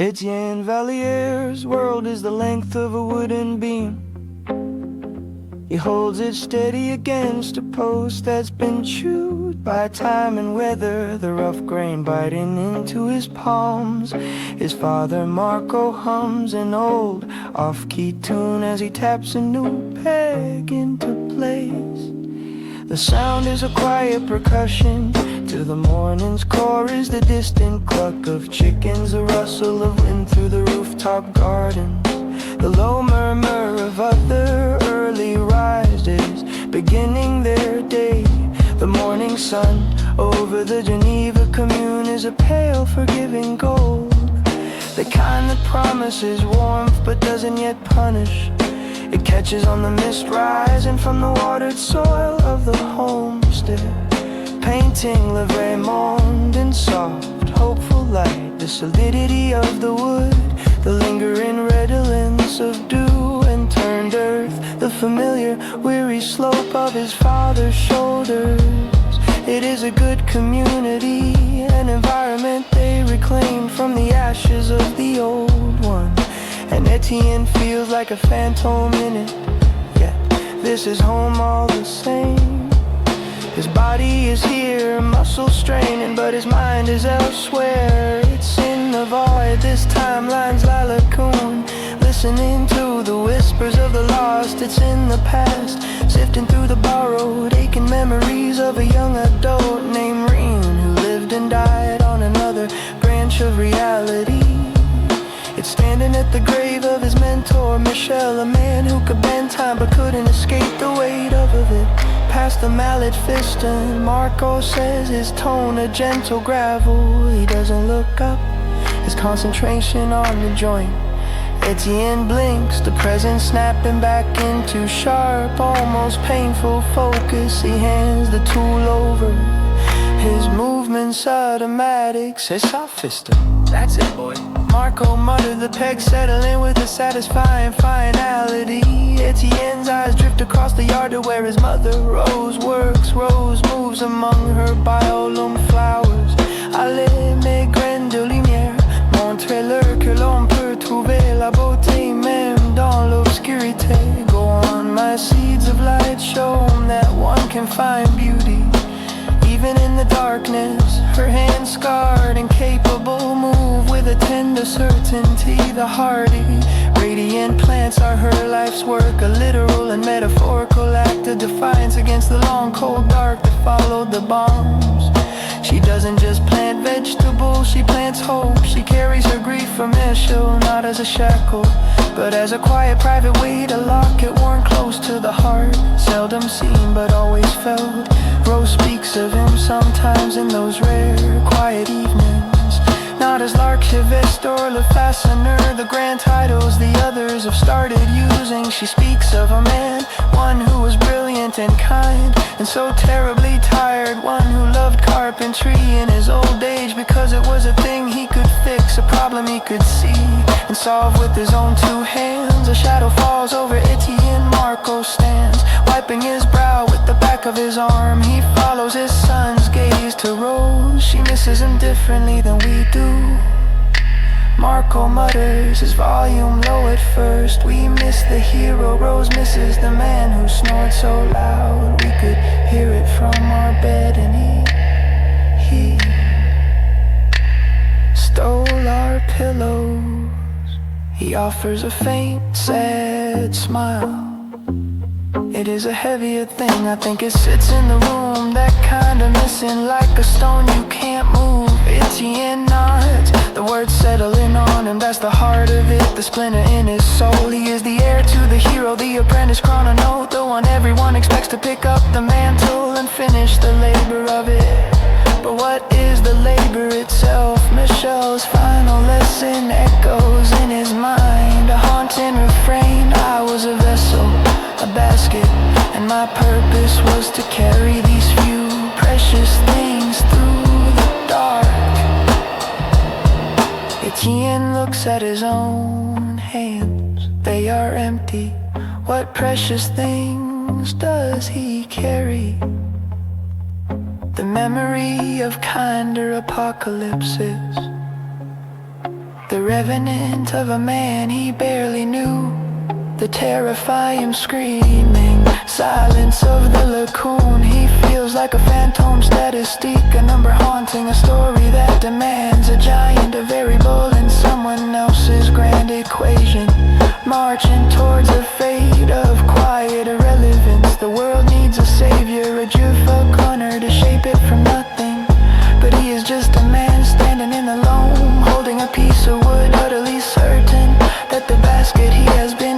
Etienne Valier's world is the length of a wooden beam. He holds it steady against a post that's been chewed by time and weather, the rough grain biting into his palms. His father Marco hums an old off-key tune as he taps a new peg into place. The sound is a quiet percussion. To the morning's core is the distant cluck of chickens, the rustle of wind through the rooftop gardens, the low murmur of other early risers beginning their day. The morning sun over the Geneva commune is a pale forgiving gold, the kind that promises warmth but doesn't yet punish. It catches on the mist rising from the watered soil of the homestead, painting Le Vrai Monde in soft, hopeful light, the solidity of the wood, the lingering redolence of dew and turned earth, the familiar, weary slope of his father's shoulders. It is a good community, an environment they reclaimed from the ashes of the old one. And Etienne feels like a phantom in it, yet this is home all the same. His body is here, muscles straining, but his mind is elsewhere. It's in the void, this timeline's lacoon, listening to the whispers of the lost. It's in the past, sifting through the borrowed, aching memories of a young adult named Reen, who lived and died on another branch of reality. It's standing at the grave of his mentor, Michel, a man who could bend time but couldn't escape the weight of it. Past the mallet fist, and Marco says his tone a gentle gravel. He doesn't look up, his concentration on the joint. Etienne blinks, the present snapping back into sharp, almost painful focus. He hands the tool over, his movements automatic. C'est ça, fister. That's it, boy. Marco muttered, the peg settling with a satisfying finality. Etienne's eyes drift across the yard to where his mother Rose works. Rose moves among her biolum flowers. Allez, mes graines de lumière, montrez-leur que l'on peut trouver la beauté même dans l'obscurité. Go on, my seeds of light, show 'em that one can find beauty even in the darkness. Her hands scarred and capable move with a tender certainty. The hardy, radiant plants are her life's work, a literal and metaphorical act of defiance against the long cold dark that followed the bombs. She doesn't just plant vegetables, she plants hope. She carries her grief for Michel, not as a shackle, but as a quiet private weight, a locket worn close to the heart, seldom seen but always felt. Rose speaks of him sometimes in those rare, quiet evenings, not as l'archiviste or le façonneur, the grand titles the others have started using. She speaks of a man, one who was brilliant and kind, and so terribly tired, one who loved carpentry in his old age because it was a thing he could fix, a problem he could see and solve with his own two hands. A shadow falls over Etienne. Marco stands, wiping his brow with the back of his arm. He follows his son's gaze to Rose. She misses him differently than we do. Marco mutters, his volume low at first. We miss the hero, Rose misses the man who snored so loud we could hear it from our bed. And he stole our pillows. He offers a faint, sad smile. It is a heavier thing, I think it sits in the room, that kind of missing, like a stone you can't move. Etienne nods, the words settling on him, that's the heart of it, the splinter in his soul. He is the heir to the hero, the apprentice chrononaut, the one everyone expects to pick up the mantle and finish the labor of it. But what is the labor itself? Michel's final lesson echoes in his mind, a haunting refrain. I was a vessel, a basket, and my purpose was to carry these few precious things through the dark. Etienne looks at his own hands, they are empty. What precious things does he carry? The memory of kinder apocalypses, the revenant of a man he barely knew. The terrifying screaming silence of the lagoon. He feels like a phantom statistic, a number haunting a story that demands a giant, a variable in someone else's grand equation, marching towards a fate of quiet irrelevance. The world needs a savior, a Jew for Connor to shape it from nothing, but he is just a man standing in the loam, holding a piece of wood, utterly certain that the basket he has been